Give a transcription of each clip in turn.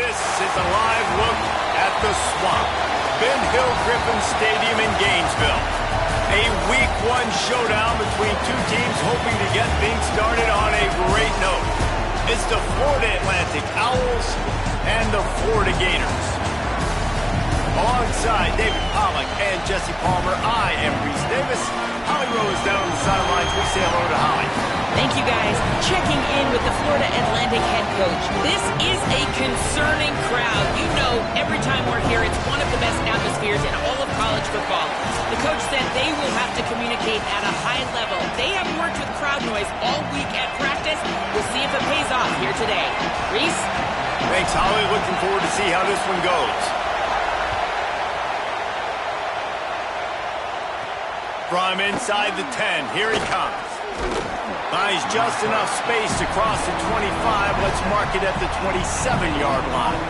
This is a live look at the Swamp, Ben Hill Griffin Stadium in Gainesville. A Week 1 showdown between two teams hoping to get things started on a great note. It's the Florida Atlantic Owls and the Florida Gators. Alongside David Pollack and Jesse Palmer, I am Reese Davis. Holly Rose down on the sidelines. We say hello to Holly. Thank you, guys. Checking in with the Florida Atlantic head coach. This is a concerning crowd. You know, every time we're here, it's one of the best atmospheres in all of college football. The coach said they will have to communicate at a high level. They have worked with crowd noise all week at practice. We'll see if it pays off here today. Reese? Thanks, Holly. Looking forward to see how this one goes. From inside the 10, here he comes. Finds just enough space to cross the 25. Let's mark it at the 27-yard line.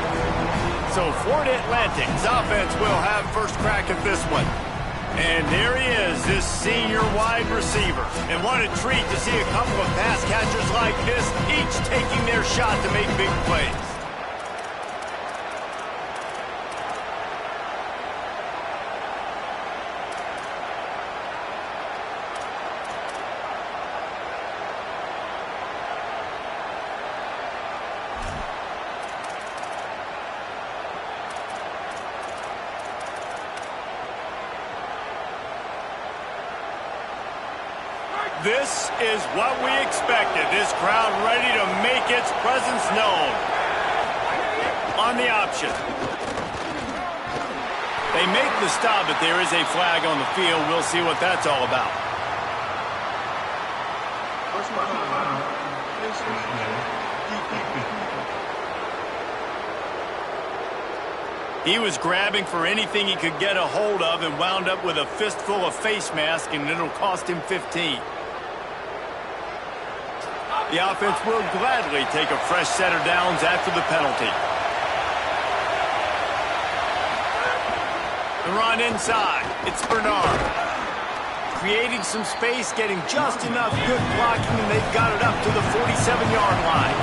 So Florida Atlantic's offense will have first crack at this one. And there he is, this senior wide receiver. And what a treat to see a couple of pass catchers like this, each taking their shot to make big plays. This is what we expected. This crowd ready to make its presence known. On the option. They make the stop, but there is a flag on the field. We'll see what that's all about. He was grabbing for anything he could get a hold of and wound up with a fistful of face mask, and it'll cost him 15. The offense will gladly take a fresh set of downs after the penalty. The run inside. It's Bernard. Creating some space, getting just enough good blocking, and they've got it up to the 47-yard line.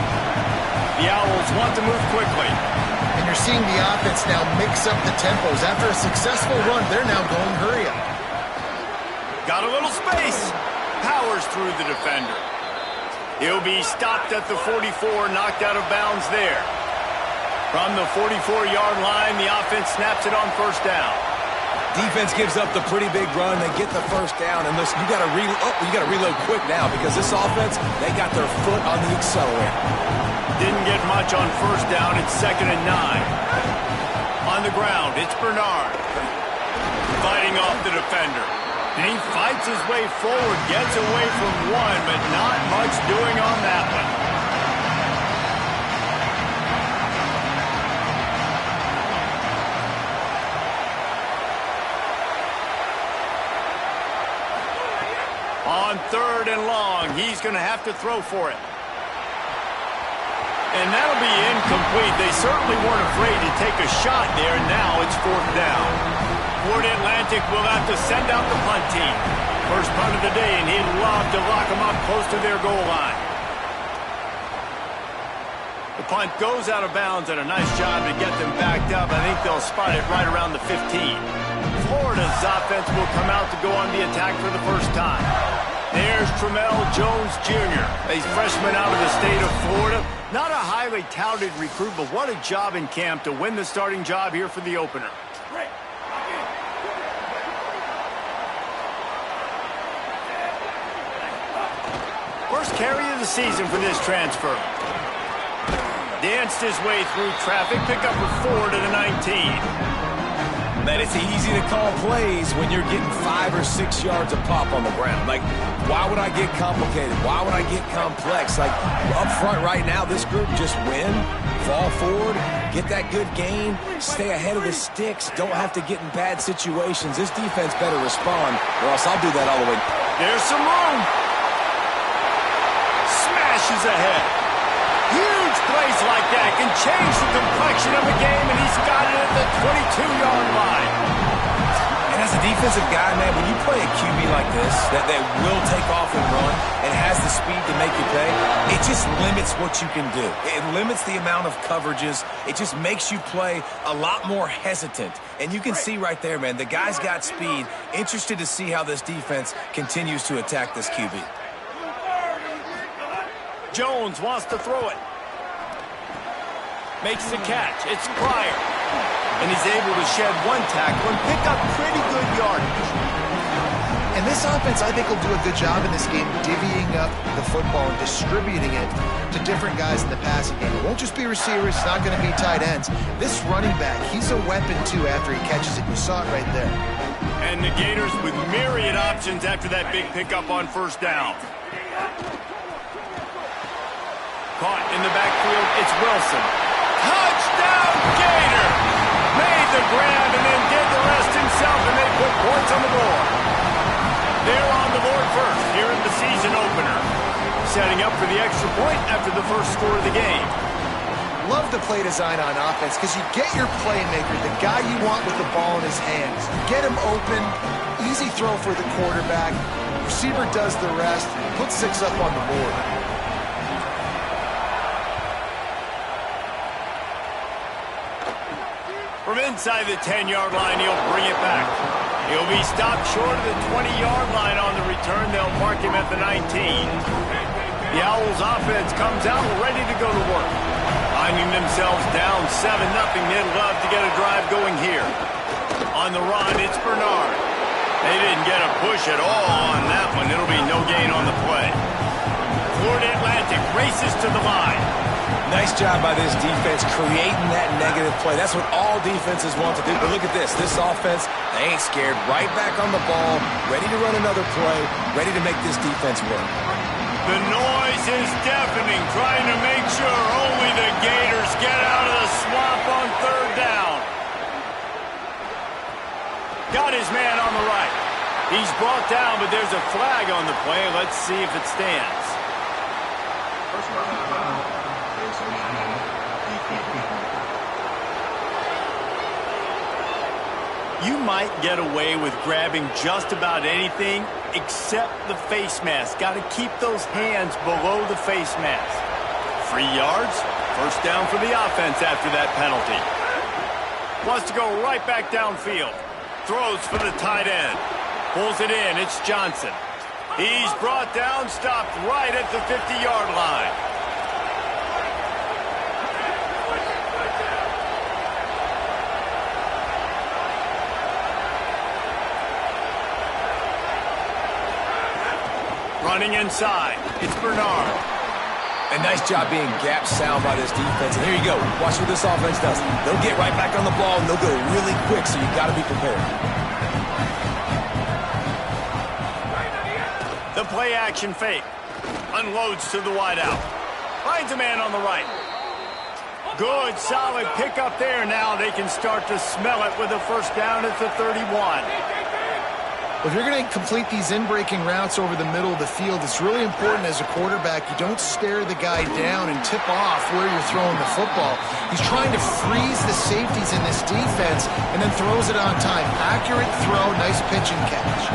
The Owls want to move quickly. And you're seeing the offense now mix up the tempos. After a successful run, they're now going hurry up. Got a little space. Powers through the defender. He'll be stopped at the 44, knocked out of bounds there. From the 44-yard line, the offense snaps it on first down. Defense gives up the pretty big run. They get the first down, and listen, you got to reload quick now because this offense, they got their foot on the accelerator. Didn't get much on first down. It's 2nd and 9. On the ground, it's Bernard. Fighting off the defender. And he fights his way forward, gets away from one, but not much doing on that one. On 3rd and long, he's going to have to throw for it. And that'll be incomplete. They certainly weren't afraid to take a shot there, and now it's 4th down. Florida Atlantic will have to send out the punt team. First punt of the day, and he'd love to lock them up close to their goal line. The punt goes out of bounds, and a nice job to get them backed up. I think they'll spot it right around the 15. Florida's offense will come out to go on the attack for the first time. There's Tramell Jones Jr., a freshman out of the state of Florida. Not a highly touted recruit, but what a job in camp to win the starting job here for the opener. First carry of the season for this transfer. Danced his way through traffic, pick up a 4 to the 19. Man, it's easy to call plays when you're getting 5 or 6 yards of pop on the ground. Like, why would I get complicated? Why would I get complex? Like, up front right now, this group just win, fall forward, get that good gain, stay ahead of the sticks, don't have to get in bad situations. This defense better respond, or else I'll do that all the way. There's some room. Smashes ahead. Huge plays like that can change the complexion of a game, and he's got it at the 22-yard line. And as a defense, defensive guy, man, when you play a QB like this that will take off and run and has the speed to make you pay, it just limits what you can do. It limits the amount of coverages. It just makes you play a lot more hesitant. And you can see right there, man, the guy's got speed. Interested to see how this defense continues to attack this QB. Jones wants to throw it. Makes the catch. It's Pryor. And he's able to shed one tackle and pick up pretty good yardage. And this offense, I think, will do a good job in this game divvying up the football and distributing it to different guys in the passing game. It won't just be receivers. It's not going to be tight ends. This running back, he's a weapon, too, after he catches it. You saw it right there. And the Gators with myriad options after that big pickup on first down. Caught in the backfield, it's Wilson. Touchdown, Gator! Made the grab and then did the rest himself, and they put points on the board. They're on the board first here in the season opener. Setting up for the extra point after the first score of the game. Love the play design on offense because you get your playmaker, the guy you want with the ball in his hands. Get him open, easy throw for the quarterback. Receiver does the rest, put 6 up on the board. From inside the 10-yard line, he'll bring it back. He'll be stopped short of the 20-yard line on the return. They'll mark him at the 19. The Owls offense comes out ready to go to work. Finding themselves down 7-0, they'd love to get a drive going here. On the run, it's Bernard. They didn't get a push at all on that one. It'll be no gain on the play. Florida Atlantic races to the line. Nice job by this defense creating that negative play. That's what all defenses want to do. But look at this. This offense, they ain't scared. Right back on the ball, ready to run another play, ready to make this defense work. The noise is deafening, trying to make sure only the Gators get out of the swamp on third down. Got his man on the right. He's brought down, but there's a flag on the play. Let's see if it stands. You might get away with grabbing just about anything except the face mask. Got to keep those hands below the face mask. 3 yards, first down for the offense after that penalty. Wants to go right back downfield. Throws for the tight end. Pulls it in, it's Johnson. He's brought down, stopped right at the 50-yard line. Running inside, it's Bernard. A nice job being gap sound by this defense. And here you go. Watch what this offense does. They'll get right back on the ball, and they'll go really quick, so you got to be prepared. The play action fake. Unloads to the wideout. Finds a man on the right. Good, solid pickup there. Now they can start to smell it with a first down at the 31. If you're going to complete these in-breaking routes over the middle of the field, it's really important as a quarterback you don't stare the guy down and tip off where you're throwing the football. He's trying to freeze the safeties in this defense and then throws it on time. Accurate throw, nice pitch and catch.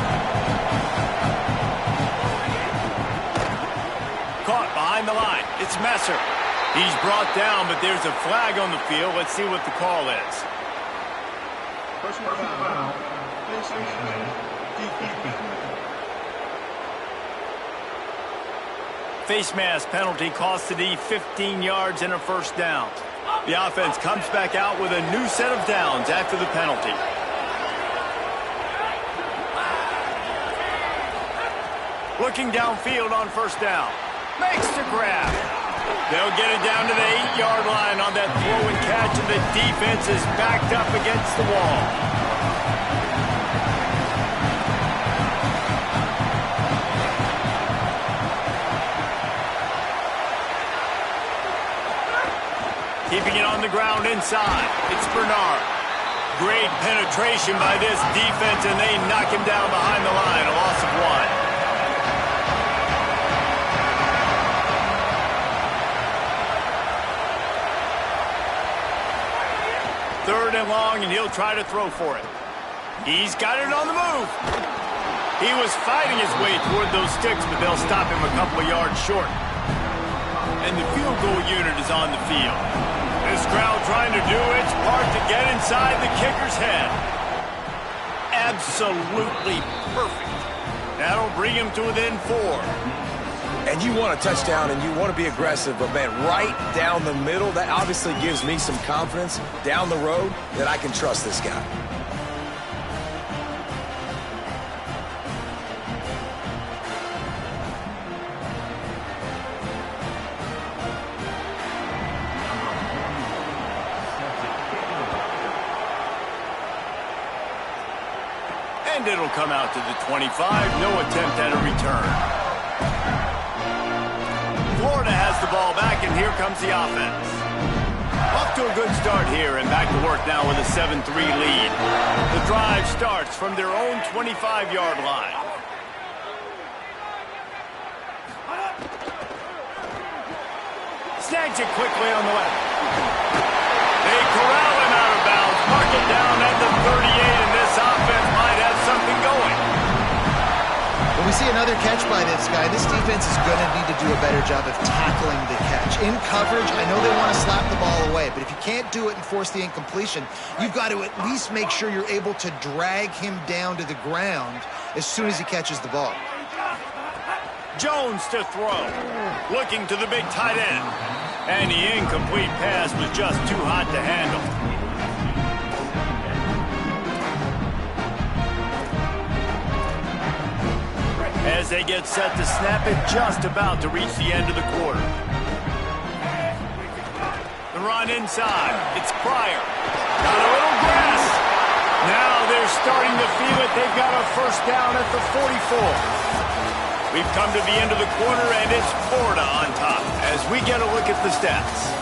Caught behind the line. It's Messer. He's brought down, but there's a flag on the field. Let's see what the call is. Face mask penalty cost the D 15 yards and a first down. The offense comes back out with a new set of downs after the penalty. Looking downfield on first down. Makes the grab. They'll get it down to the 8-yard line on that throw and catch, and the defense is backed up against the wall. Keeping it on the ground inside. It's Bernard. Great penetration by this defense, and they knock him down behind the line. A loss of 1. Third and long, and he'll try to throw for it. He's got it on the move. He was fighting his way toward those sticks, but they'll stop him a couple of yards short. And the field goal unit is on the field. This crowd trying to do its part to get inside the kicker's head. Absolutely perfect. That'll bring him to within 4. And you want a touchdown and you want to be aggressive, but man, right down the middle, that obviously gives me some confidence down the road that I can trust this guy. And it'll come out to the 25. No attempt at a return. Florida has the ball back, and here comes the offense. Off to a good start here, and back to work now with a 7-3 lead. The drive starts from their own 25-yard line. Snags it quickly on the left. They corral him out of bounds. Mark it down at the 38, and this offense might have something going. When we see another catch by this guy, this defense is going to need to do a better job of tackling the catch. In coverage, I know they want to slap the ball away, but if you can't do it and force the incompletion, you've got to at least make sure you're able to drag him down to the ground as soon as he catches the ball. Jones to throw. Looking to the big tight end. And the incomplete pass was just too hot to handle. As they get set to snap it, just about to reach the end of the quarter. The run inside. It's Pryor. Got a little grass. Now they're starting to feel it. They've got a first down at the 44. We've come to the end of the quarter, and it's Florida on top as we get a look at the stats.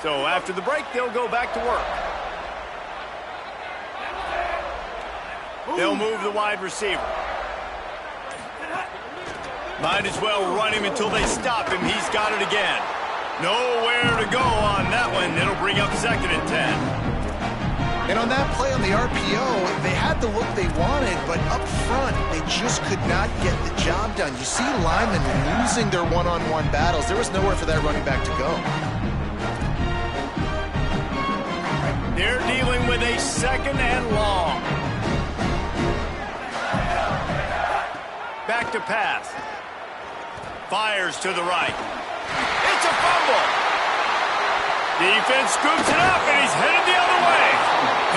So after the break, they'll go back to work. They'll move the wide receiver. Might as well run him until they stop him. He's got it again. Nowhere to go on that one. It'll bring up 2nd and 10. And on that play on the RPO, they had the look they wanted, but up front, they just could not get the job done. You see linemen losing their one-on-one battles. There was nowhere for that running back to go. They're dealing with a 2nd and long. Back to pass. Fires to the right. It's a fumble. Defense scoops it up, and he's headed the other way.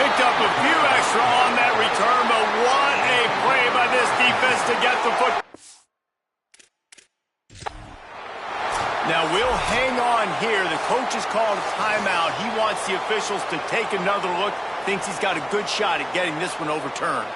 Picked up a few extra on that return, but what a play by this defense to get the foot. Now we'll hang on here. The coach has called a timeout. He wants the officials to take another look. Thinks he's got a good shot at getting this one overturned.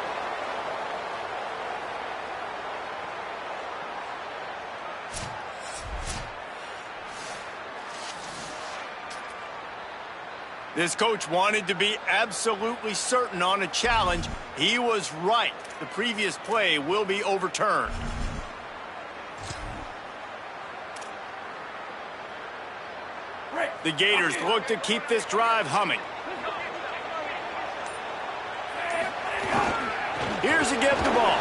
This coach wanted to be absolutely certain on a challenge. He was right. The previous play will be overturned. The Gators look to keep this drive humming. Here's a get the ball.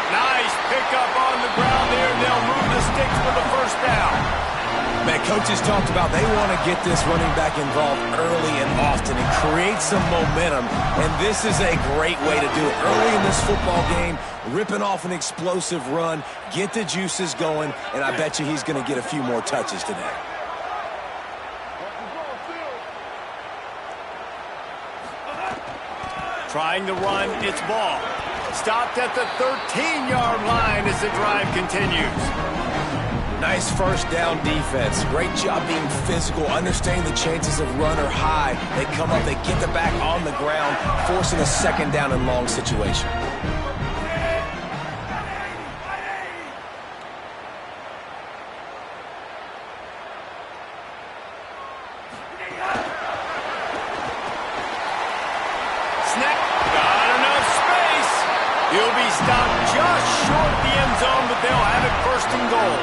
Nice pickup on the ground there, and they'll move the sticks for the first down. Man, coaches talked about they want to get this running back involved early and often and create some momentum, and this is a great way to do it. Early in this football game, ripping off an explosive run, get the juices going, and I bet you he's going to get a few more touches today. Trying to run, it's ball. Stopped at the 13-yard line as the drive continues. Nice first down defense. Great job being physical, understanding the chances of run are high. They come up, they get the back on the ground, forcing a 2nd down and long situation. Snap. Got enough space. He'll be stopped just short of the end zone, but they'll have it first and goal.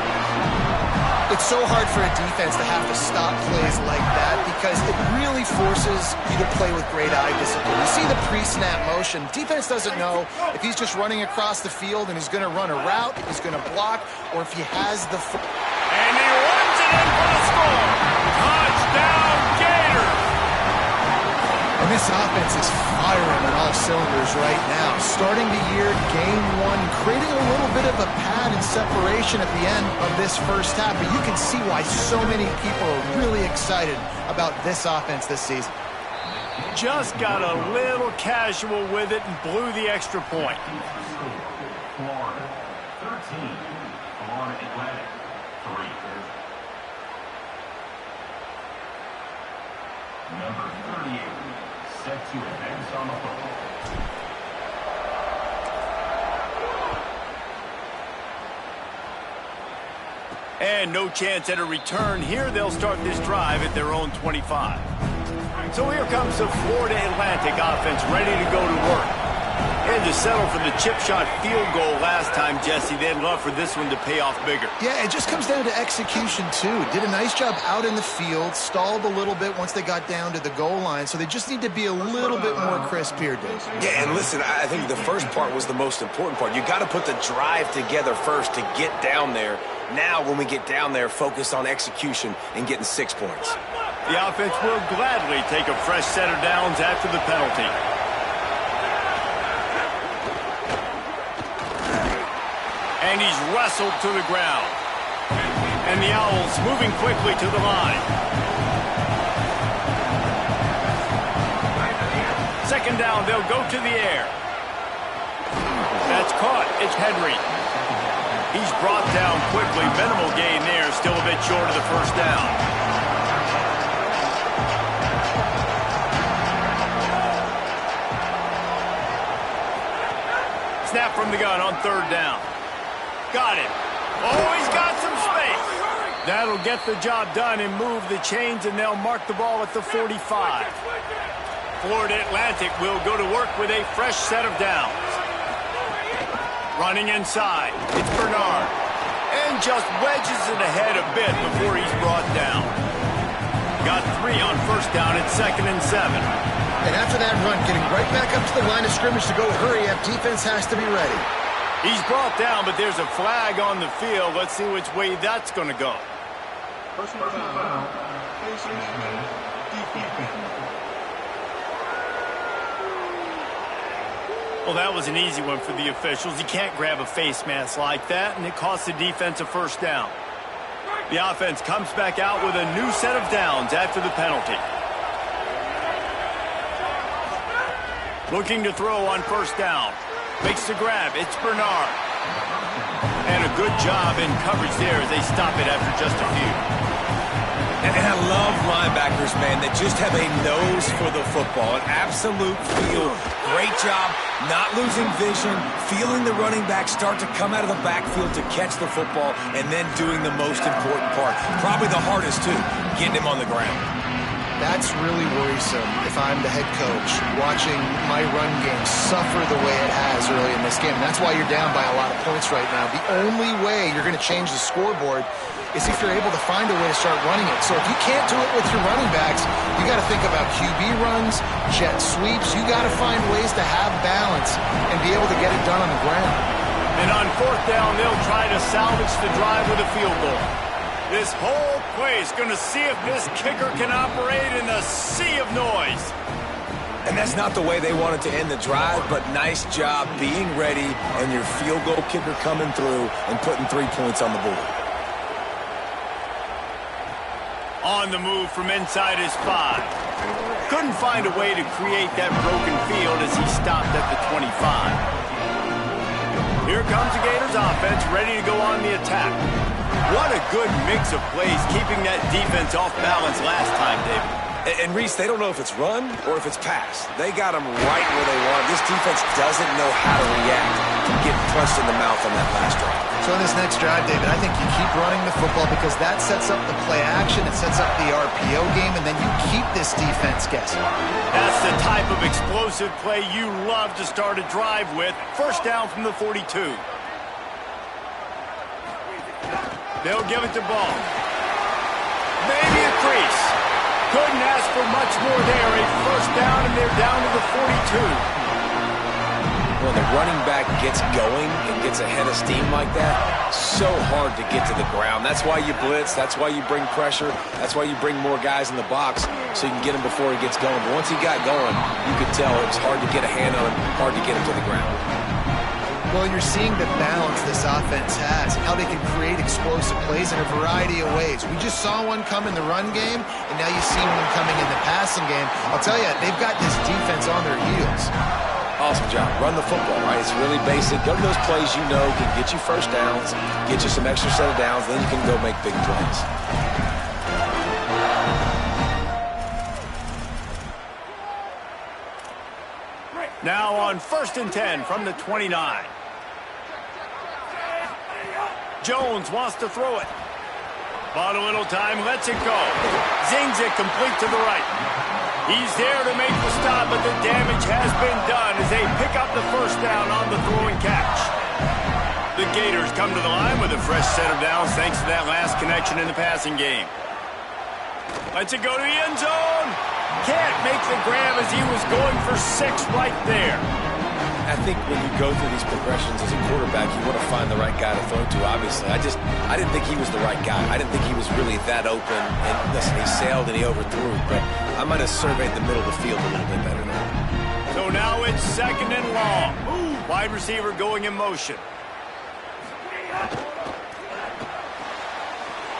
It's so hard for a defense to have to stop plays like that because it really forces you to play with great eye discipline. You see the pre-snap motion. Defense doesn't know if he's just running across the field and he's going to run a route, if he's going to block, or if he has the... And he runs it in for the score. Touchdown, Gators! And this offense is firing on all cylinders right now. Starting the year, game one, creating a little bit of a pad and separation at the end of this first half. But you can see why so many people are really excited about this offense this season. Just got a little casual with it and blew the extra point. Florida, 13. Florida Atlantic, 3. Number 38, set to advance on the football. And no chance at a return here. They'll start this drive at their own 25. So here comes the Florida Atlantic offense ready to go to work. And to settle for the chip shot field goal last time, Jesse, they'd love for this one to pay off bigger. Yeah, it just comes down to execution, too. Did a nice job out in the field, stalled a little bit once they got down to the goal line, so they just need to be a little bit more crisp here, Dave. Yeah, and listen, I think the first part was the most important part. You got to put the drive together first to get down there. Now, when we get down there, focus on execution and getting 6 points. The offense will gladly take a fresh set of downs after the penalty. And he's wrestled to the ground. And the Owls moving quickly to the line. Second down, they'll go to the air. That's caught. It's Henry. He's brought down quickly. Minimal gain there. Still a bit short of the first down. Snap from the gun on third down. Got it. Oh, he's got some space. That'll get the job done and move the chains, and they'll mark the ball at the 45. Florida Atlantic will go to work with a fresh set of downs. Running inside. It's Bernard. And just wedges it ahead a bit before he's brought down. Got 3 on first down at 2nd and 7. And after that run, getting right back up to the line of scrimmage to go hurry up, defense has to be ready. He's brought down, but there's a flag on the field. Let's see which way that's going to go. Personal foul, Well, that was an easy one for the officials. You can't grab a face mask like that, and it costs the defense a first down. The offense comes back out with a new set of downs after the penalty. Looking to throw on first down. Makes the grab. It's Bernard. And a good job in coverage there as they stop it after just a few. And I love linebackers, man, that just have a nose for the football, an absolute feel. Great job not losing vision, feeling the running back start to come out of the backfield to catch the football, and then doing the most important part. Probably the hardest, too, getting him on the ground. That's really worrisome if I'm the head coach watching my run game suffer the way it has early in this game. And that's why you're down by a lot of points right now. The only way you're going to change the scoreboard is if you're able to find a way to start running it. So if you can't do it with your running backs, you got to think about QB runs, jet sweeps. You got to find ways to have balance and be able to get it done on the ground. And on fourth down, they'll try to salvage the drive with a field goal. This whole play is going to see if this kicker can operate in the sea of noise. And that's not the way they wanted to end the drive, but nice job being ready and your field goal kicker coming through and putting 3 points on the board. On the move from inside his 5. Couldn't find a way to create that broken field as he stopped at the 25. Here comes the Gators offense ready to go on the attack. What a good mix of plays keeping that defense off balance last time, David. And Reese, they don't know if it's run or if it's pass. They got them right where they want. This defense doesn't know how to react to getting punched in the mouth on that last drive. So in this next drive, David, I think you keep running the football because that sets up the play action, it sets up the RPO game, and then you keep this defense guessing. That's the type of explosive play you love to start a drive with. First down from the 42. They'll give it to Ball. Maybe a crease. Couldn't ask for much more there. A first down, and they're down to the 42. When the running back gets going and gets a head of steam like that, so hard to get to the ground. That's why you blitz. That's why you bring pressure. That's why you bring more guys in the box so you can get him before he gets going. But once he got going, you could tell it was hard to get a hand on him, hard to get him to the ground. Well, you're seeing the balance this offense has and how they can create explosive plays in a variety of ways. We just saw one come in the run game, and now you see one coming in the passing game. I'll tell you, they've got this defense on their heels. Awesome job. Run the football, right? It's really basic. Go to those plays you know can get you first downs, get you some extra set of downs, then you can go make big plays. Now on 1st and 10 from the 29. Jones wants to throw it. Bought a little time, lets it go. Zings it complete to the right. He's there to make the stop, but the damage has been done as they pick up the first down on the throw and catch. The Gators come to the line with a fresh set of downs thanks to that last connection in the passing game. Lets it go to the end zone. Can't make the grab as he was going for 6 right there. I think when you go through these progressions as a quarterback, you want to find the right guy to throw to, obviously. I didn't think he was the right guy. I didn't think he was really that open. And listen, he sailed and he overthrew, but I might have surveyed the middle of the field a little bit better now. So now it's 2nd and long. Wide receiver going in motion.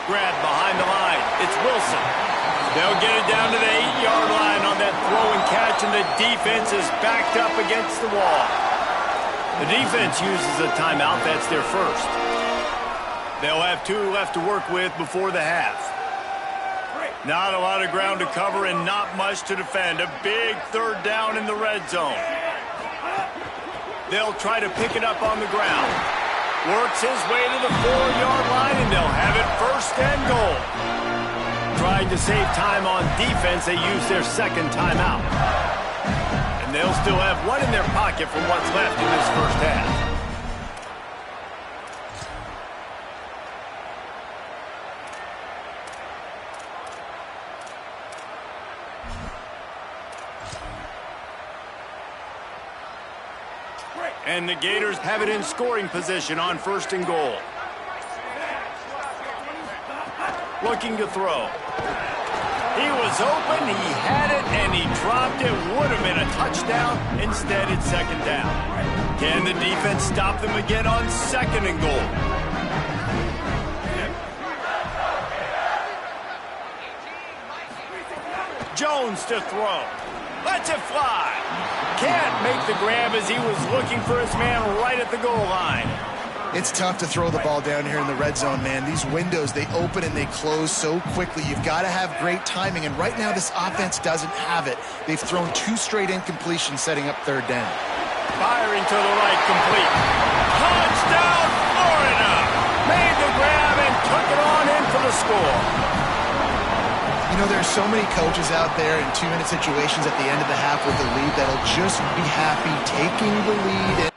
Grab behind the line. It's Wilson. They'll get it down to the 8-yard line on that throw and catch, and the defense is backed up against the wall. The defense uses a timeout. That's their first. They'll have 2 left to work with before the half. Not a lot of ground to cover and not much to defend. A big 3rd down in the red zone. They'll try to pick it up on the ground. Works his way to the 4-yard line, and they'll have it 1st and goal. Trying to save time on defense, they use their 2nd timeout. And they'll still have 1 in their pocket from what's left in this first half. And the Gators have it in scoring position on 1st and goal. Looking to throw. He was open, he had it, and he dropped it. Would have been a touchdown. Instead, it's 2nd down. Can the defense stop them again on 2nd and goal? Jones to throw. Lets it fly. Can't make the grab as he was looking for his man right at the goal line. It's tough to throw the ball down here in the red zone, man. These windows, they open and they close so quickly. You've got to have great timing, and right now this offense doesn't have it. They've thrown 2 straight incompletions setting up 3rd down. Firing to the right, complete. Touchdown, Florida! Made the grab and took it on in for the score. You know, there's so many coaches out there in 2-minute situations at the end of the half with the lead that'll just be happy taking the lead.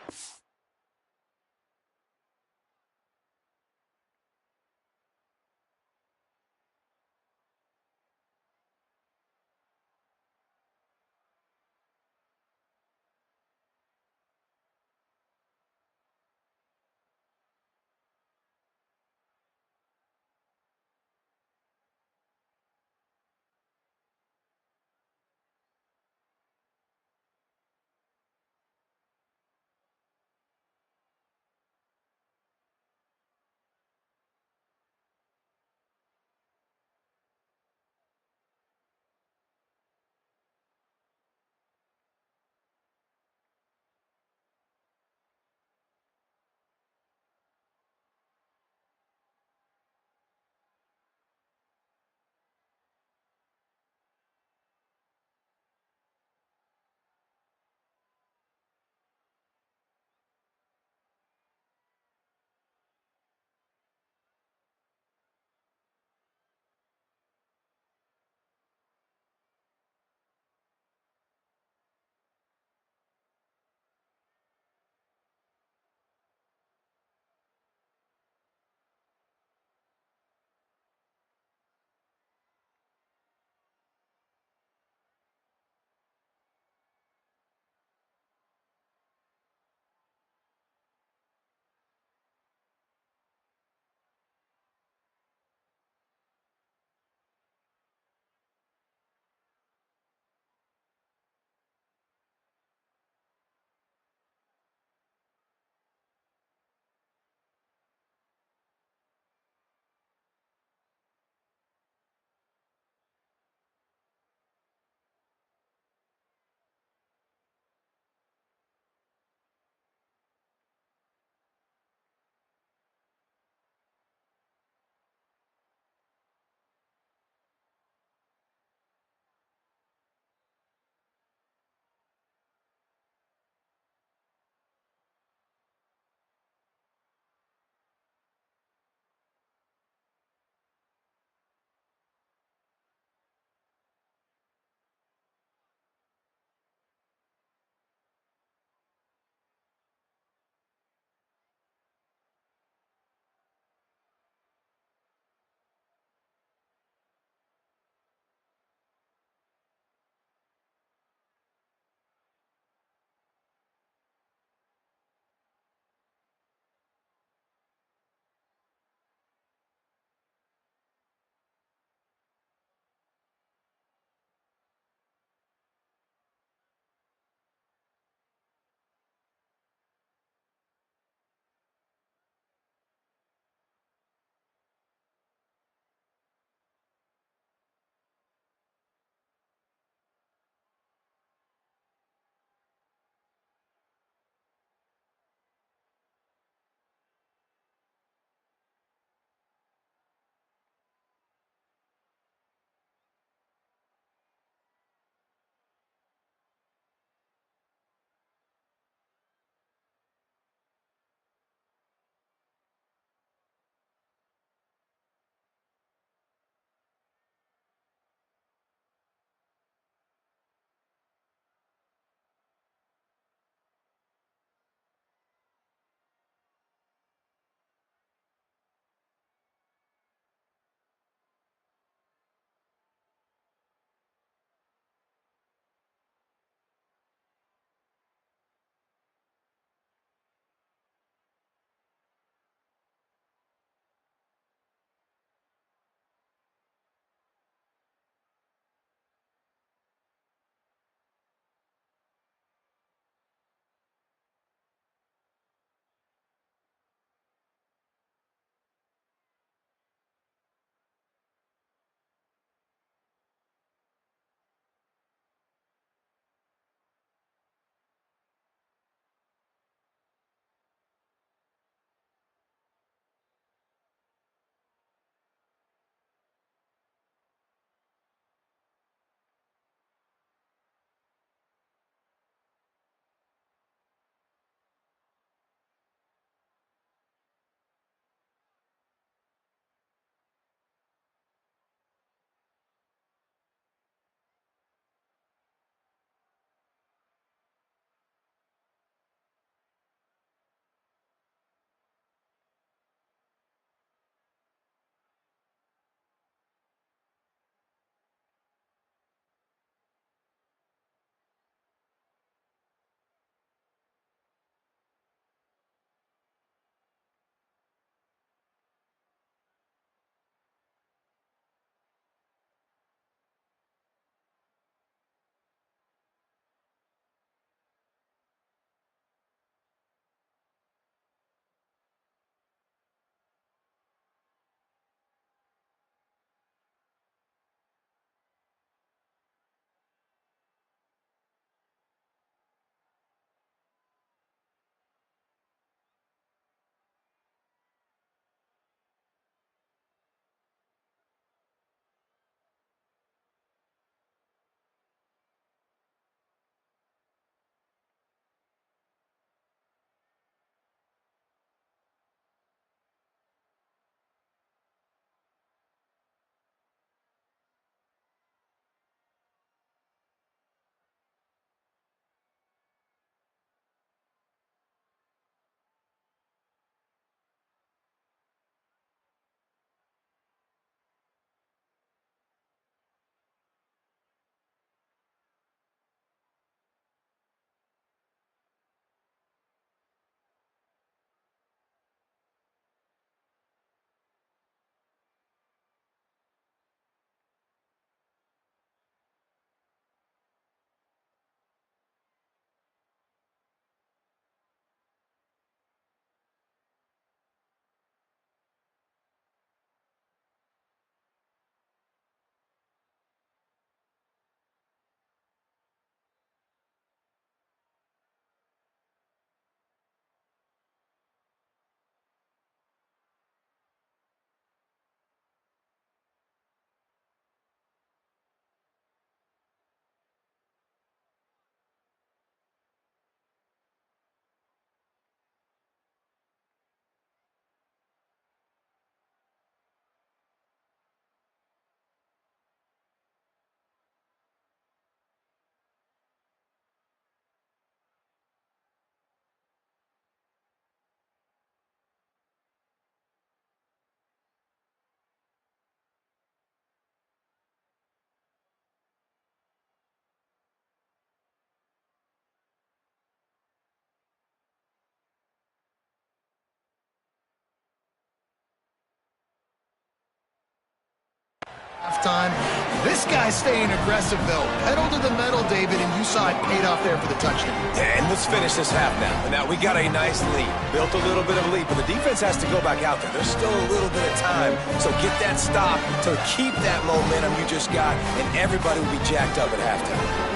This guy's staying aggressive, though. Pedal to the metal, David, and you saw it paid off there for the touchdown. And let's finish this half now. Now, we got a nice lead. Built a little bit of a lead, but the defense has to go back out there. There's still a little bit of time. So get that stop to keep that momentum you just got, and everybody will be jacked up at halftime.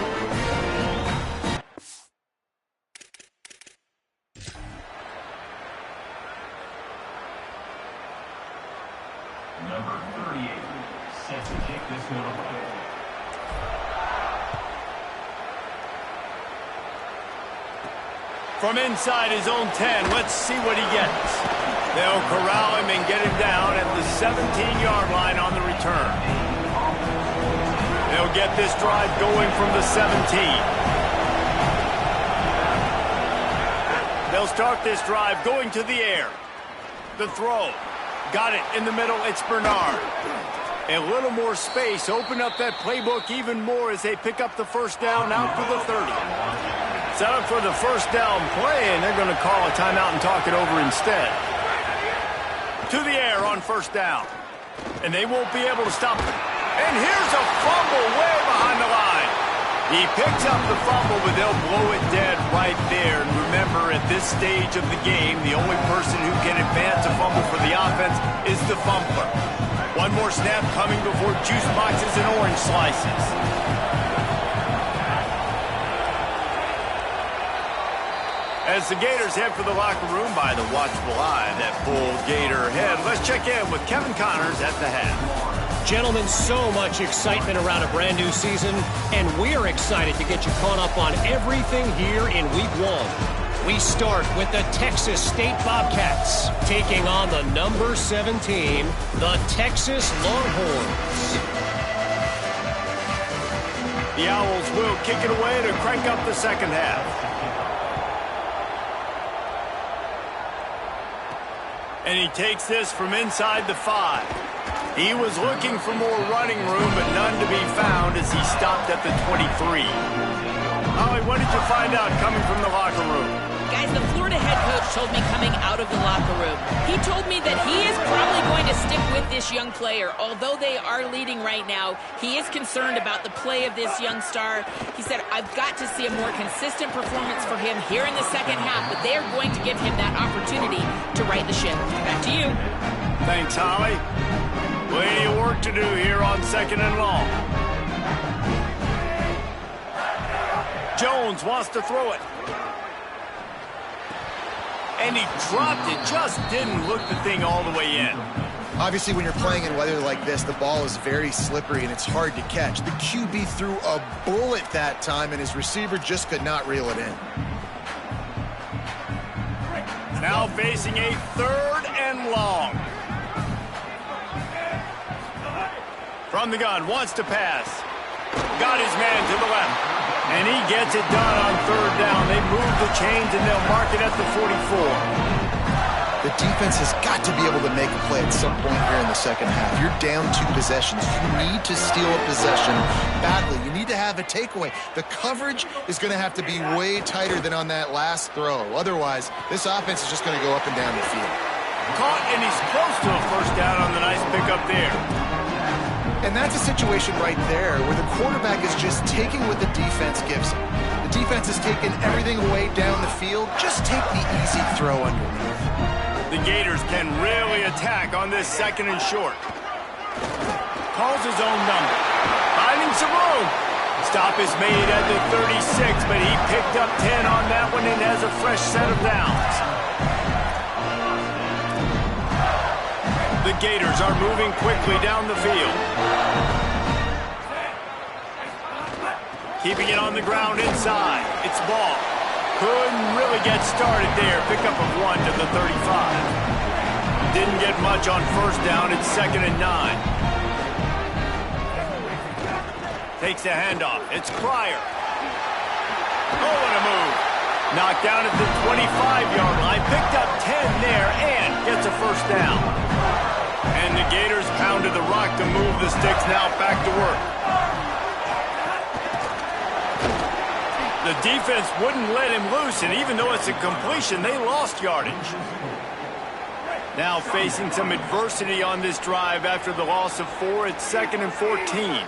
Number 38, set to kick this one away. From inside his own 10, let's see what he gets. They'll corral him and get him down at the 17-yard line on the return. They'll get this drive going from the 17. They'll start this drive going to the air. The throw. Got it in the middle. It's Bernard. A little more space. Open up that playbook even more as they pick up the first down out for the 30. Set up for the first down play, and they're going to call a timeout and talk it over instead. To the air on first down. And they won't be able to stop it. And here's a fumble way behind the line. He picks up the fumble, but they'll blow it dead right there. And remember, at this stage of the game, the only person who can advance a fumble for the offense is the fumbler. One more snap coming before juice boxes and orange slices. As the Gators head for the locker room by the watchful eye, that full Gator head. Let's check in with Kevin Connors at the half. Gentlemen, so much excitement around a brand new season, and we're excited to get you caught up on everything here in Week 1. We start with the Texas State Bobcats taking on the number 7 team, the Texas Longhorns. The Owls will kick it away to crank up the second half. And he takes this from inside the 5. He was looking for more running room, but none to be found as he stopped at the 23. Holly, what did you find out coming from the locker room? Guys, the Florida head coach told me coming out of the locker room, he told me that he is probably going to stick with this young player. Although they are leading right now, he is concerned about the play of this young star. He said, I've got to see a more consistent performance for him here in the second half, but they are going to give him that opportunity to right the ship. Back to you. Thanks, Holly. Plenty of work to do here on second and long. Jones wants to throw it. And he dropped it. Just didn't look the thing all the way in. Obviously, when you're playing in weather like this, the ball is very slippery and it's hard to catch. The QB threw a bullet that time, and his receiver just could not reel it in. Now facing a third and long. From the gun, wants to pass. Got his man to the left. And he gets it done on third down. They move the chains and they'll mark it at the 44. The defense has got to be able to make a play at some point here in the second half. You're down 2 possessions. You need to steal a possession badly. You need to have a takeaway. The coverage is going to have to be way tighter than on that last throw. Otherwise, this offense is just going to go up and down the field. Caught, and he's close to a first down on the nice pickup there. And that's a situation right there where the quarterback is just taking what the defense gives him. The defense is taking everything away down the field. Just take the easy throw underneath. The Gators can really attack on this second and short. Calls his own number. Finding some room. Stop is made at the 36, but he picked up 10 on that one and has a fresh set of downs. The Gators are moving quickly down the field. Keeping it on the ground inside. It's ball. Couldn't really get started there. Pickup of 1 to the 35. Didn't get much on first down. It's 2nd and 9. Takes the handoff. It's Pryor. Oh, what a move. Knocked down at the 25-yard line. Picked up 10 there and gets a first down. And the Gators pounded the rock to move the sticks. Now back to work. The defense wouldn't let him loose, and even though it's a completion, they lost yardage. Now facing some adversity on this drive after the loss of 4, it's 2nd and 14.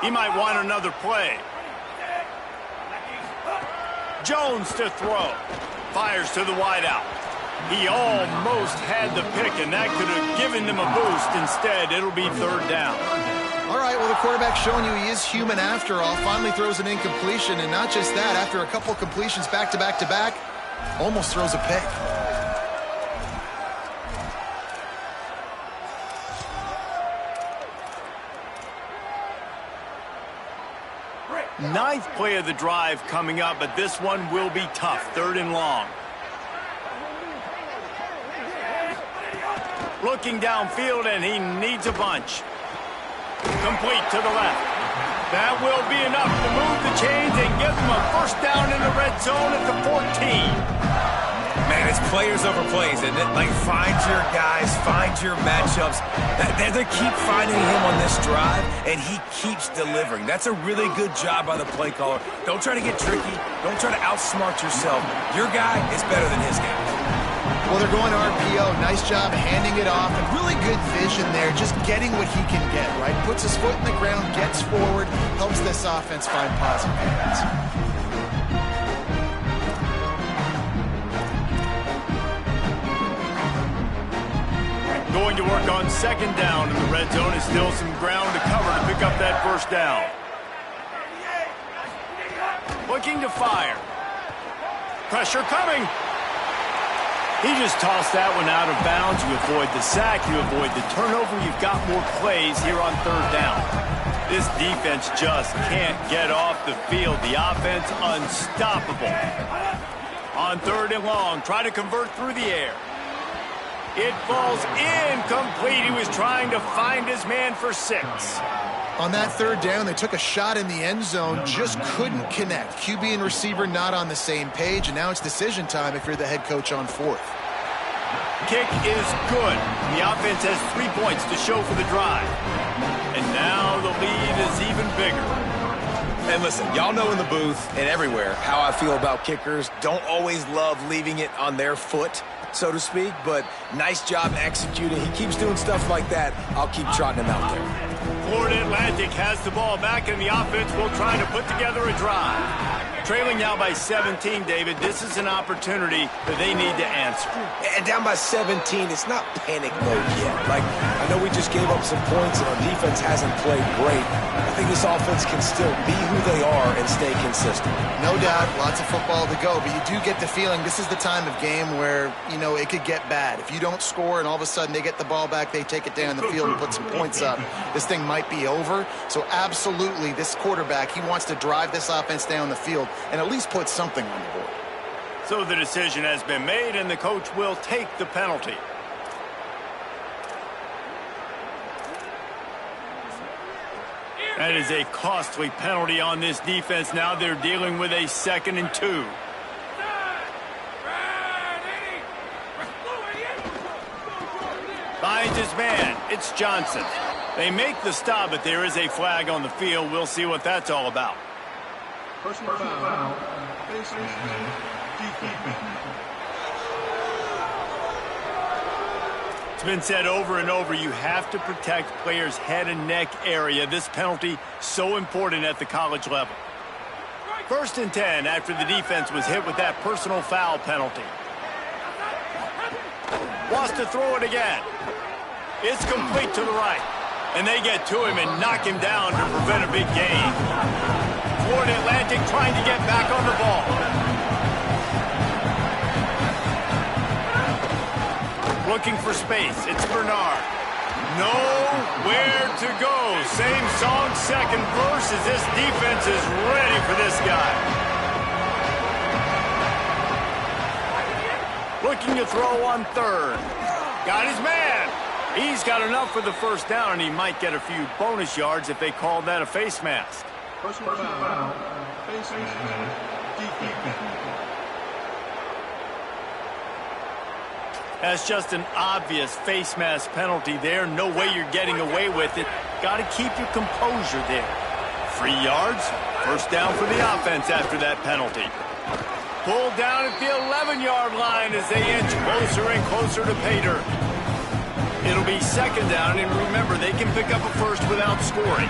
He might want another play. Jones to throw. Fires to the wideout. He almost had the pick, and that could have given them a boost. Instead, it'll be third down. All right, well, the quarterback's showing you he is human after all. Finally throws an incompletion, and not just that, after a couple completions back-to-back-to-back, almost throws a pick. Ninth play of the drive coming up, but this one will be tough. Third and long. Looking downfield, and he needs a bunch. Complete to the left. That will be enough to move the chains and give them a first down in the red zone at the 14. Man, it's players over plays, isn't it? Like, find your guys, find your matchups. They keep finding him on this drive, and he keeps delivering. That's a really good job by the play caller. Don't try to get tricky. Don't try to outsmart yourself. Your guy is better than his guy. Well, they're going to RPO. Nice job handing it off, and really good vision there, just getting what he can get, right? Puts his foot in the ground, gets forward, helps this offense find positive hands. Going to work on second down in the red zone. Is still some ground to cover to pick up that first down. Looking to fire. Pressure coming. He just tossed that one out of bounds. You avoid the sack. You avoid the turnover. You've got more plays here on third down. This defense just can't get off the field. The offense unstoppable. On third and long, try to convert through the air. It falls incomplete. He was trying to find his man for 6. On that third down, they took a shot in the end zone, just couldn't connect. QB and receiver not on the same page, and now it's decision time if you're the head coach on fourth. Kick is good. The offense has 3 points to show for the drive. And now the lead is even bigger. And listen, y'all know in the booth and everywhere how I feel about kickers. Don't always love leaving it on their foot, so to speak, but nice job executing. He keeps doing stuff like that. I'll keep trotting him out there. Florida Atlantic has the ball back, and the offense will try to put together a drive. Trailing now by 17, David. This is an opportunity that they need to answer. And down by 17, it's not panic mode yet. Like, I know we just gave up some points, and our defense hasn't played great. I think this offense can still be who they are and stay consistent. No doubt, lots of football to go, but you do get the feeling this is the time of game where, you know, it could get bad. If you don't score and all of a sudden they get the ball back, they take it down the field and put some points up, this thing might be over. So absolutely, this quarterback, he wants to drive this offense down the field and at least put something on the board. So the decision has been made, and the coach will take the penalty. That is a costly penalty on this defense. Now they're dealing with a 2nd and 2. Finds his man. It's Johnson. They make the stop, but there is a flag on the field. We'll see what that's all about. Personal foul. It's been said over and over, you have to protect players' head and neck area. This penalty so important at the college level. 1st and 10 after the defense was hit with that personal foul penalty. Wants to throw it again. It's complete to the right. And they get to him and knock him down to prevent a big gain. Florida Atlantic trying to get back on the ball. Looking for space. It's Bernard. Nowhere to go. Same song, second verse, as this defense is ready for this guy. Looking to throw on third. Got his man. He's got enough for the first down, and he might get a few bonus yards if they call that a face mask. Personal foul. Face mask. That's just an obvious face mask penalty there. No way you're getting away with it. Got to keep your composure there. 3 yards. First down for the offense after that penalty. Pulled down at the 11-yard line as they inch closer and closer to pay dirt. It'll be 2nd down, and remember, they can pick up a first without scoring.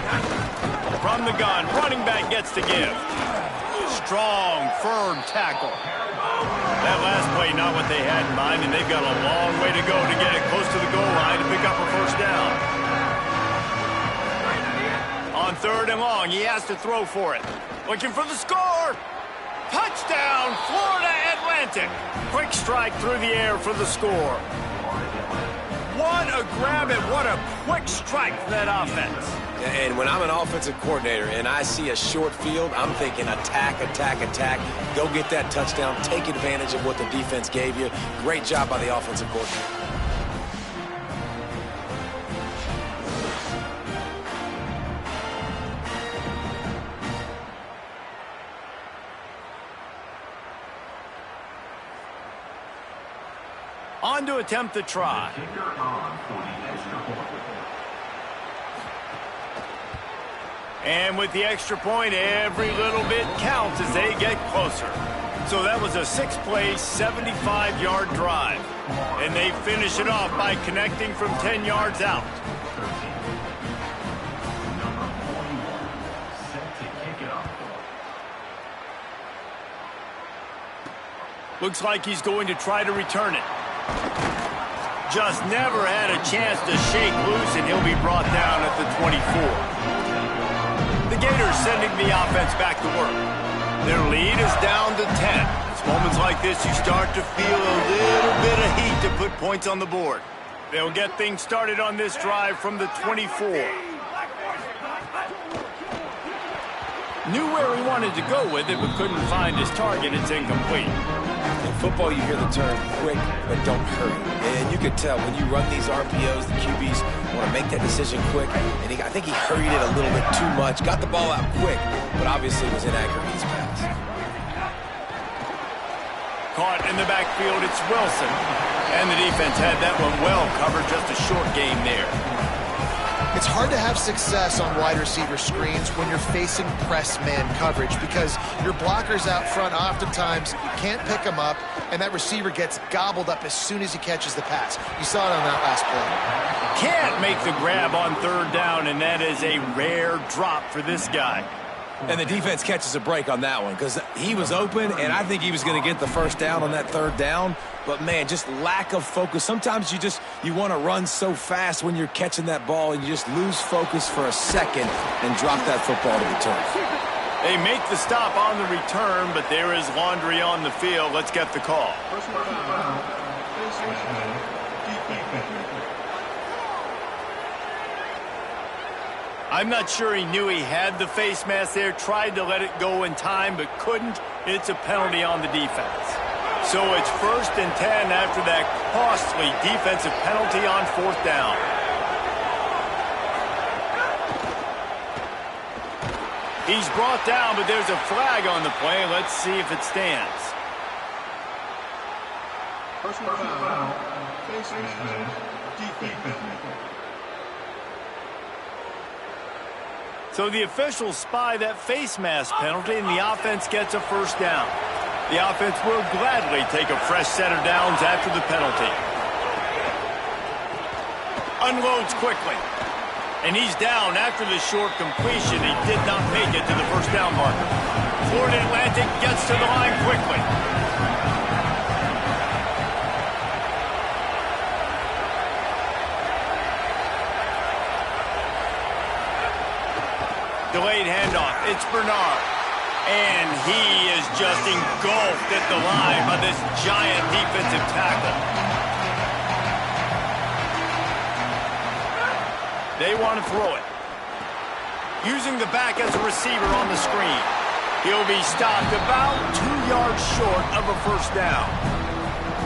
From the gun, running back gets to give. Strong, firm tackle. That last play, not what they had in mind, and they've got a long way to go to get it close to the goal line to pick up a first down. On 3rd and long, he has to throw for it. Looking for the score. Touchdown, Florida Atlantic. Quick strike through the air for the score. What a grab and what a quick strike for that offense. And when I'm an offensive coordinator and I see a short field, I'm thinking attack, attack, attack. Go get that touchdown. Take advantage of what the defense gave you. Great job by the offensive coordinator. On to attempt the try. And with the extra point, every little bit counts as they get closer. So that was a 6-play, 75-yard drive. And they finish it off by connecting from 10 yards out. Looks like he's going to try to return it. Just never had a chance to shake loose, and he'll be brought down at the 24. The Gators sending the offense back to work. Their lead is down to 10. It's moments like this you start to feel a little bit of heat to put points on the board. They'll get things started on this drive from the 24. Knew where he wanted to go with it, but couldn't find his target. It's incomplete. In football, you hear the term quick, but don't hurry. And you can tell when you run these RPOs, the QBs want to make that decision quick. And I think he hurried it a little bit too much. Got the ball out quick, but obviously was inaccurate in his pass. Caught in the backfield, it's Wilson. And the defense had that one well covered, just a short game there. It's hard to have success on wide receiver screens when you're facing press man coverage because your blockers out front oftentimes can't pick them up, and that receiver gets gobbled up as soon as he catches the pass. You saw it on that last play. Can't make the grab on 3rd down, and that is a rare drop for this guy. And the defense catches a break on that one because he was open, and I think he was going to get the first down on that 3rd down. But, man, just lack of focus. Sometimes you want to run so fast when you're catching that ball, and you just lose focus for a second and drop that football to the turf. They make the stop on the return, but there is laundry on the field. Let's get the call. I'm not sure he knew he had the face mask there, tried to let it go in time, but couldn't. It's a penalty on the defense. So it's 1st and 10 after that costly defensive penalty on 4th down. He's brought down, but there's a flag on the play. Let's see if it stands. Personal foul. Face mask. Defense. So the officials spy that face mask penalty, and the offense gets a first down. The offense will gladly take a fresh set of downs after the penalty. Unloads quickly. And he's down after the short completion. He did not make it to the first down marker. Florida Atlantic gets to the line quickly. Delayed handoff. It's Bernard. And he is just engulfed at the line by this giant defensive tackle. They want to throw it. Using the back as a receiver on the screen. He'll be stopped about 2 yards short of a first down.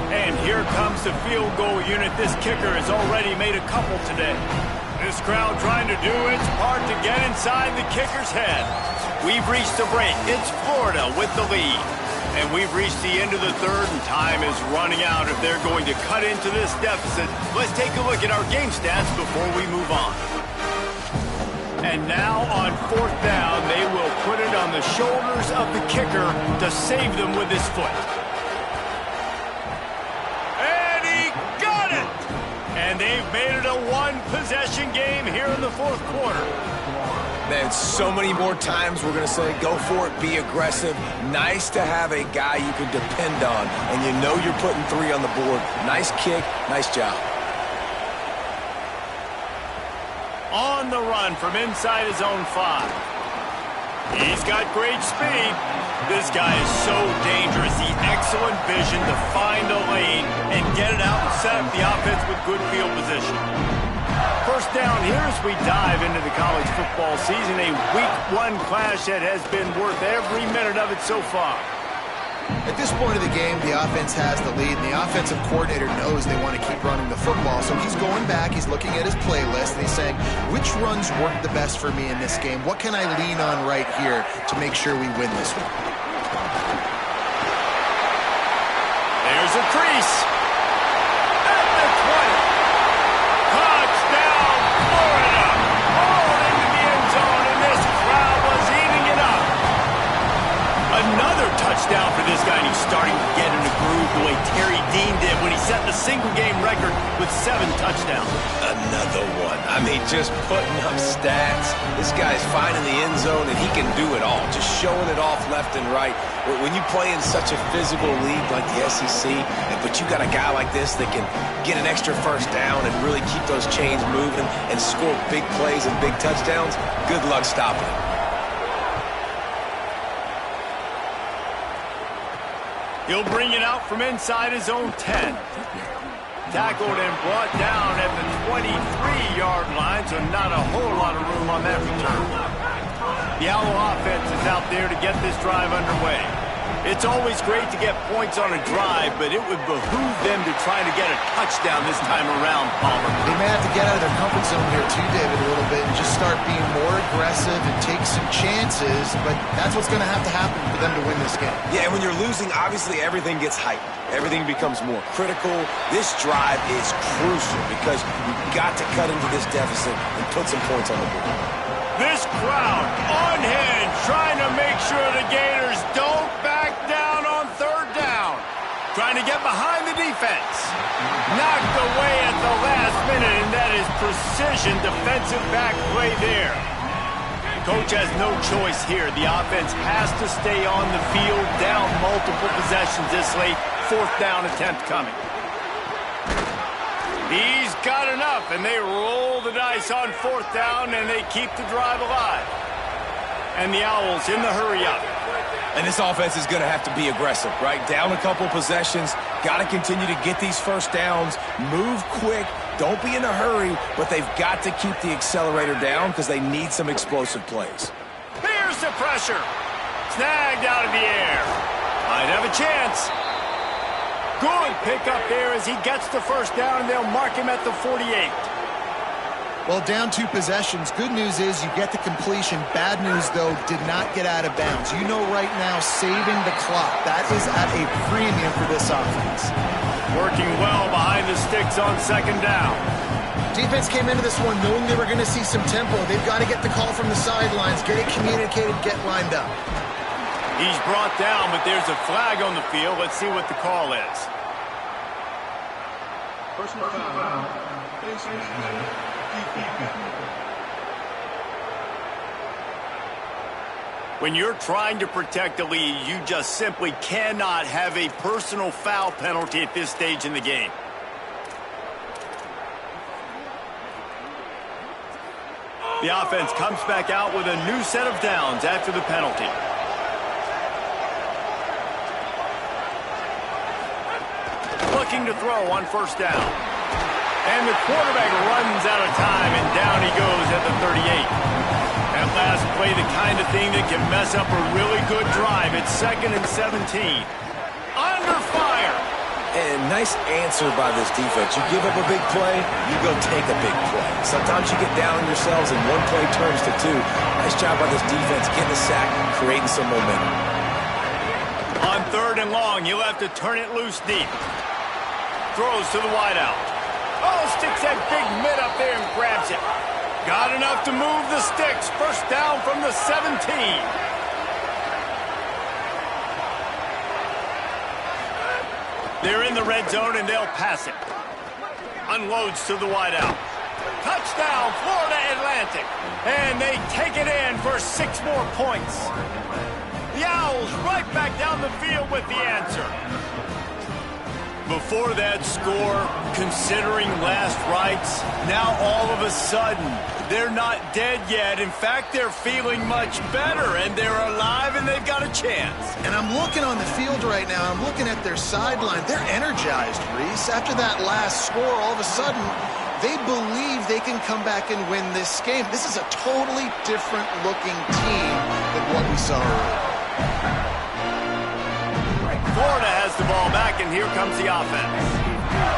And here comes the field goal unit. This kicker has already made a couple today. This crowd trying to do its part to get inside the kicker's head. We've reached the break. It's Florida with the lead. And we've reached the end of the 3rd, and time is running out if they're going to cut into this deficit. Let's take a look at our game stats before we move on. And now on 4th down, they will put it on the shoulders of the kicker to save them with his foot. And he got it! And they've made it a one-possession game here in the 4th quarter. Man, so many more times we're going to say, go for it, be aggressive. Nice to have a guy you can depend on, and you know you're putting 3 on the board. Nice kick, nice job. On the run from inside his own 5. He's got great speed. This guy is so dangerous. The excellent vision to find a lane and get it out and set up the offense with good field position. First down here as we dive into the college football season. A week 1 clash that has been worth every minute of it so far. At this point of the game, the offense has the lead, and the offensive coordinator knows they want to keep running the football. So he's going back, he's looking at his playlist, and he's saying, which runs work the best for me in this game? What can I lean on right here to make sure we win this one? There's a crease. At the 20. Touchdown, Florida. All into the end zone, and this crowd was eating it up. Another touchdown for this guy, and he's starting to get in a groove the way Terry Dean did when he set the single-game record with 7 touchdowns. Another one. I mean, just putting up stats. This guy's finding the end zone, and he can do it all, just showing it off left and right. When you play in such a physical league like the SEC, but you got a guy like this that can get an extra first down and really keep those chains moving and score big plays and big touchdowns, good luck stopping him. He'll bring it out from inside his own 10. Tackled and brought down at the 23-yard line, so not a whole lot of room on that return. The Owl offense is out there to get this drive underway. It's always great to get points on a drive, but it would behoove them to try to get a touchdown this time around, Palmer. They may have to get out of their comfort zone here too, David, a little bit and just start being more aggressive and take some chances, but that's what's going to have to happen for them to win this game. Yeah, and when you're losing, obviously everything gets heightened. Everything becomes more critical. This drive is crucial because you've got to cut into this deficit and put some points on the board. This crowd on hand trying to make sure the Gators don't back down on 3rd down. Trying to get behind the defense. Knocked away at the last minute, and that is precision defensive back play there. Coach has no choice here. The offense has to stay on the field, down multiple possessions this late. 4th down attempt coming. He's got enough, and they roll the dice on 4th down, and they keep the drive alive. And the Owls in the hurry up. And this offense is going to have to be aggressive, right? Down a couple possessions, got to continue to get these first downs, move quick, don't be in a hurry, but they've got to keep the accelerator down because they need some explosive plays. Here's the pressure. Snagged out of the air. Might have a chance. Good pickup there as he gets the first down, and they'll mark him at the 48. Well, down 2 possessions. Good news is you get the completion. Bad news, though, did not get out of bounds. You know right now, saving the clock. That is at a premium for this offense. Working well behind the sticks on 2nd down. Defense came into this one knowing they were going to see some tempo. They've got to get the call from the sidelines, get it communicated, get lined up. He's brought down, but there's a flag on the field. Let's see what the call is. Personal foul. When you're trying to protect a lead, you just simply cannot have a personal foul penalty at this stage in the game. The offense comes back out with a new set of downs after the penalty. Looking to throw on 1st down. And the quarterback runs out of time, and down he goes at the 38. That last play, the kind of thing that can mess up a really good drive. It's 2nd and 17. Under fire. And nice answer by this defense. You give up a big play, you go take a big play. Sometimes you get down on yourselves and 1 play turns to 2. Nice job by this defense getting a sack, creating some momentum. On 3rd and long, you'll have to turn it loose deep. Throws to the wideout. Oh, sticks that big mid up there and grabs it. Got enough to move the sticks. First down from the 17. They're in the red zone, and they'll pass it. Unloads to the wideout. Touchdown, Florida Atlantic. And they take it in for 6 more points. The Owls right back down the field with the answer. Before that score, considering last rites, now all of a sudden, they're not dead yet. In fact, they're feeling much better, and they're alive, and they've got a chance. And I'm looking on the field right now. I'm looking at their sideline. They're energized, Reese. After that last score, all of a sudden, they believe they can come back and win this game. This is a totally different-looking team than what we saw earlier. Florida has the ball back, and here comes the offense.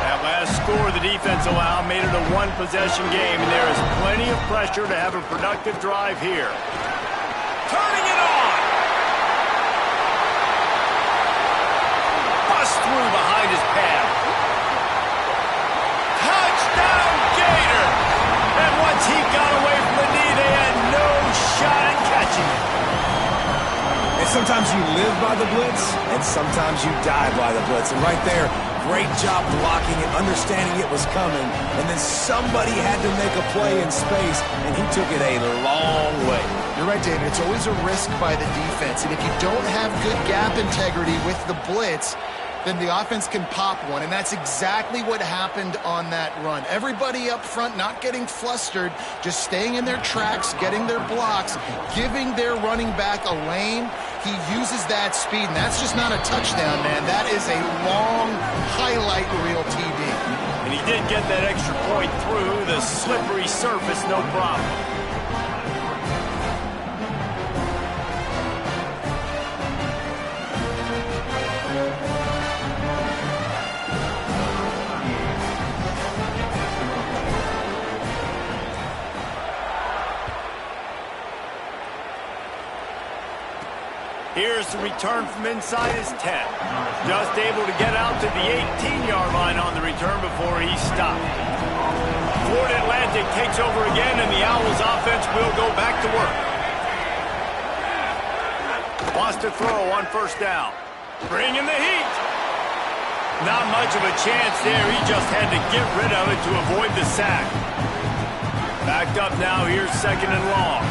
That last score the defense allowed made it a one-possession game, and there is plenty of pressure to have a productive drive here. Turning it on! Bust through behind his pad. Touchdown, Gator! And once he got away from the knee, they had no shot at catching it. And sometimes you live by the blitz, and sometimes you die by the blitz. And right there, great job blocking it, understanding it was coming, and then somebody had to make a play in space, and he took it a long way. You're right, David. It's always a risk by the defense, and if you don't have good gap integrity with the blitz, then the offense can pop one, and that's exactly what happened on that run. Everybody up front not getting flustered, just staying in their tracks, getting their blocks, giving their running back a lane. He uses that speed, and that's just not a touchdown, man. That is a long highlight reel TD. And he did get that extra point through the slippery surface, no problem. Here's the return from inside his 10. Just able to get out to the 18-yard line on the return before he stopped. Florida Atlantic takes over again, and the Owls offense will go back to work. Wants to throw on first down. Bringing the heat. Not much of a chance there. He just had to get rid of it to avoid the sack. Backed up now. Here's 2nd and long.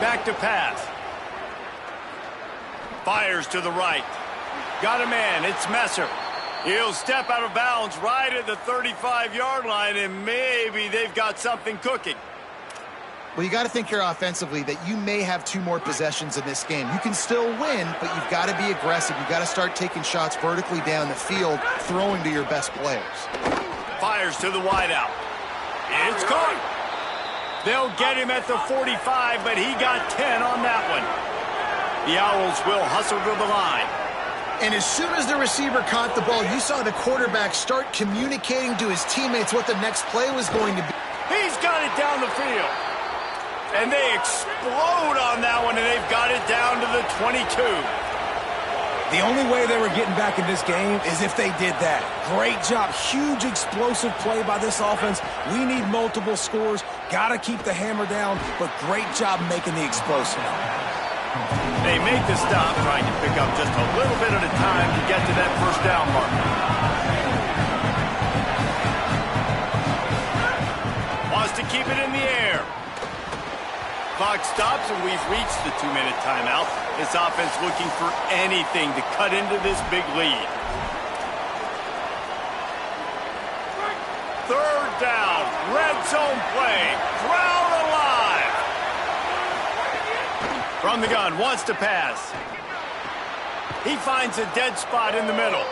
Back to pass. Fires to the right. Got a man. It's Messer. He'll step out of bounds right at the 35-yard line, and maybe they've got something cooking. Well, you got to think here offensively that you may have 2 more possessions in this game. You can still win, but you've got to be aggressive. You've got to start taking shots vertically down the field, throwing to your best players. Fires to the wideout. It's caught. They'll get him at the 45, but he got 10 on that one. The Owls will hustle to the line. And as soon as the receiver caught the ball, you saw the quarterback start communicating to his teammates what the next play was going to be. He's got it down the field. And they explode on that one, and they've got it down to the 22. The only way they were getting back in this game is if they did that. Great job. Huge explosive play by this offense. We need multiple scores. Got to keep the hammer down, but great job making the explosive. They make the stop, trying to pick up just a little bit at a time to get to that first down mark. Wants to keep it in the air. Clock stops, and we've reached the 2-minute timeout. This offense looking for anything to cut into this big lead. 3rd down, red zone play, crowd alive. From the gun, wants to pass. He finds a dead spot in the middle.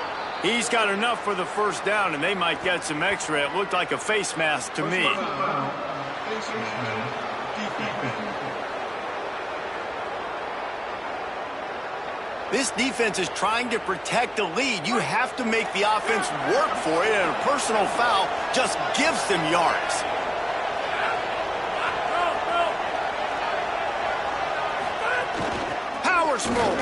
He's got enough for the first down, and they might get some extra. It looked like a face mask to me. This defense is trying to protect the lead. You have to make the offense work for it, and a personal foul just gives them yards. Power smoke.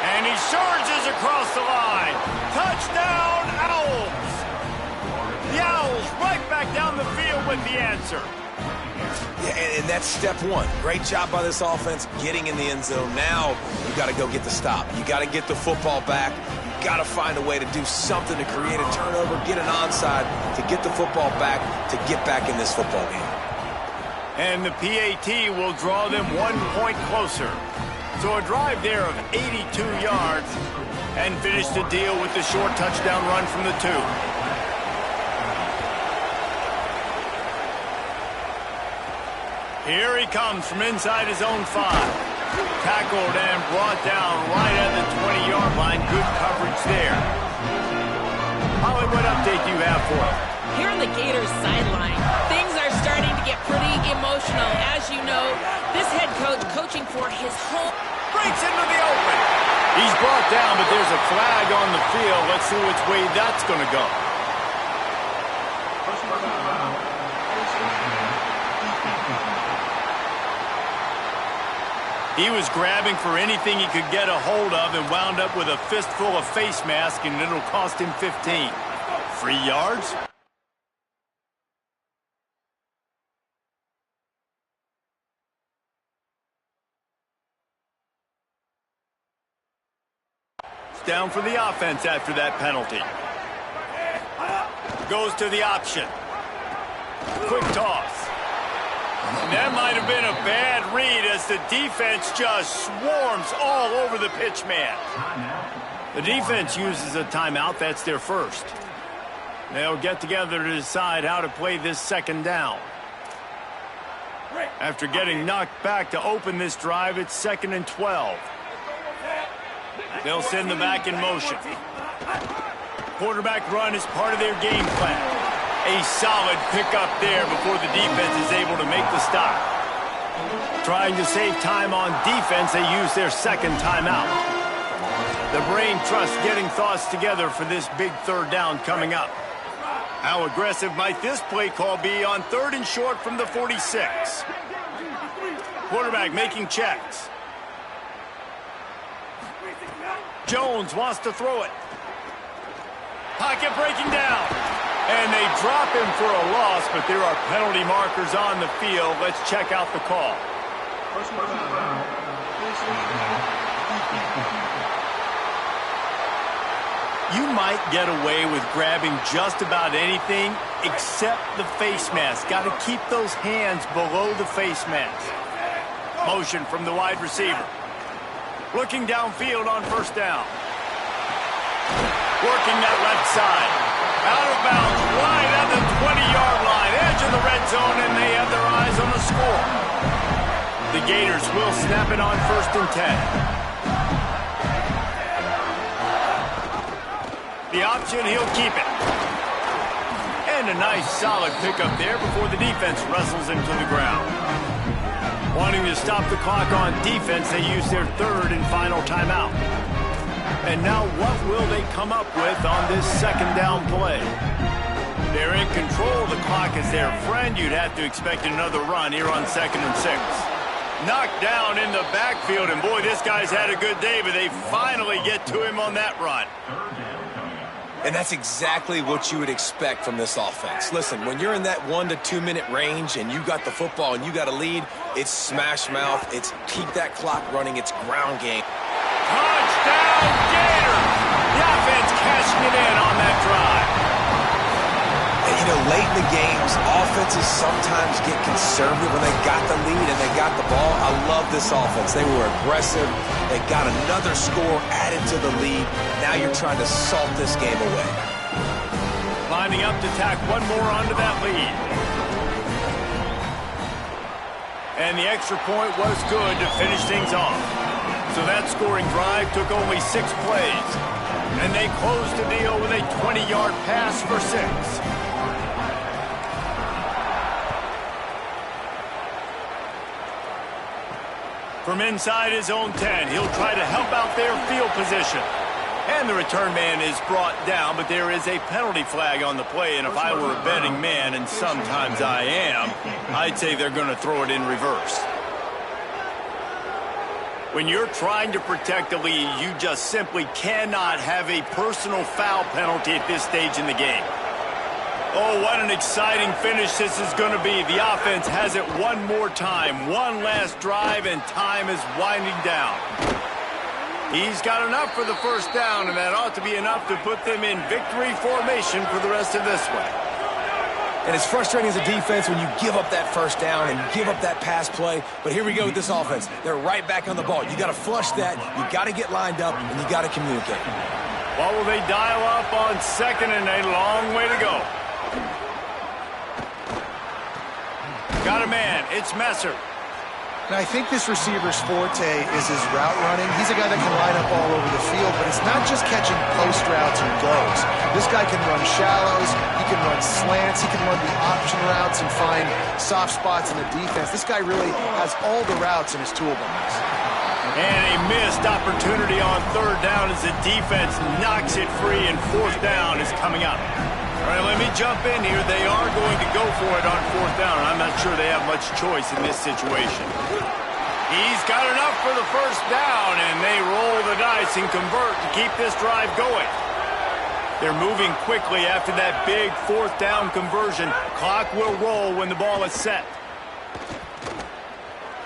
And he surges across the line. Touchdown, Owls. The Owls right back down the field with the answer. Yeah, and that's step 1. Great job by this offense getting in the end zone. Now you got to go get the stop. You got to get the football back. You got to find a way to do something to create a turnover, get an onside, to get the football back, to get back in this football game. And the PAT will draw them 1 point closer. So a drive there of 82 yards and finish the deal with the short touchdown run from the 2. Here he comes from inside his own 5. Tackled and brought down right at the 20-yard line. Good coverage there. Holly, what update do you have for us? Here on the Gators sideline, things are starting to get pretty emotional. As you know, this head coach coaching for his home. Breaks into the open. He's brought down, but there's a flag on the field. Let's see which way that's going to go. He was grabbing for anything he could get a hold of and wound up with a fistful of face mask, and it'll cost him 15. 3 yards? Down for the offense after that penalty. Goes to the option. Quick toss. And that might have been a bad read as the defense just swarms all over the pitch man. The defense uses a timeout. That's their first. They'll get together to decide how to play this second down. After getting knocked back to open this drive, it's 2nd and 12. They'll send the back in motion. Quarterback run is part of their game plan. A solid pickup there before the defense is able to make the stop. Trying to save time on defense, they use their second timeout. The brain trust getting thoughts together for this big third down coming up. How aggressive might this play call be on 3rd and short from the 46? Quarterback making checks. Jones wants to throw it. Pocket breaking down. And they drop him for a loss, but there are penalty markers on the field. Let's check out the call. You might get away with grabbing just about anything except the face mask. Got to keep those hands below the face mask. Motion from the wide receiver. Looking downfield on 1st down. Working that left side. Out of bounds, right at the 20-yard line. Edge of the red zone, and they have their eyes on the score. The Gators will snap it on 1st and 10. The option, he'll keep it. And a nice solid pickup there before the defense wrestles him to the ground. Wanting to stop the clock on defense, they use their 3rd and final timeout. And now what will they come up with on this second down play? They're in control of the clock as their friend. You'd have to expect another run here on 2nd and 6. Knocked down in the backfield, and boy, this guy's had a good day, but they finally get to him on that run. And that's exactly what you would expect from this offense. Listen, when you're in that 1 to 2 minute range and you got the football and you got a lead, it's smash mouth, it's keep that clock running, it's ground game. Touchdown, Gators! The offense cashing it in on that drive. And, you know, late in the games, offenses sometimes get conservative when they got the lead and they got the ball. I love this offense. They were aggressive. They got another score added to the lead. Now you're trying to salt this game away. Lining up to tack one more onto that lead. And the extra point was good to finish things off. So that scoring drive took only 6 plays. And they closed the deal with a 20-yard pass for 6. From inside his own 10, he'll try to help out their field position. And the return man is brought down, but there is a penalty flag on the play, and if I were a betting man, and sometimes I am, I'd say they're going to throw it in reverse. When you're trying to protect the lead, you just simply cannot have a personal foul penalty at this stage in the game. Oh, what an exciting finish this is going to be. The offense has it one more time. One last drive, and time is winding down. He's got enough for the first down, and that ought to be enough to put them in victory formation for the rest of this one. And it's frustrating as a defense when you give up that first down and give up that pass play. But here we go with this offense. They're right back on the ball. You got to flush that. You got to get lined up, and you got to communicate. What will they dial up on second and a long way to go? Got a man. It's Messer. Now, I think this receiver's forte is his route running. He's a guy that can line up all over the field, but it's not just catching post routes and goes. This guy can run shallows, he can run slants, he can run the option routes and find soft spots in the defense. This guy really has all the routes in his toolbox. And a missed opportunity on third down as the defense knocks it free, and fourth down is coming up. All right, let me jump in here. They are going to go for it on fourth down. I'm not sure they have much choice in this situation. He's got enough for the first down, and they roll the dice and convert to keep this drive going. They're moving quickly after that big fourth down conversion. Clock will roll when the ball is set.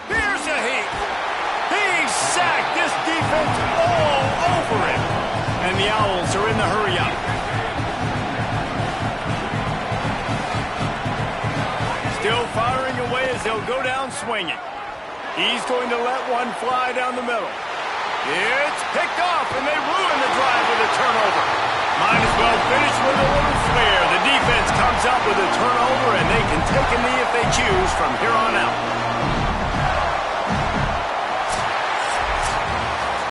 Here's a heat. He's sacked. This defense all over him. And the Owls are in the hurry-up. Still firing away as they'll go down swinging. He's going to let one fly down the middle. It's picked off, and they ruin the drive with a turnover. Might as well finish with a little flair. The defense comes up with a turnover, and they can take a knee if they choose from here on out.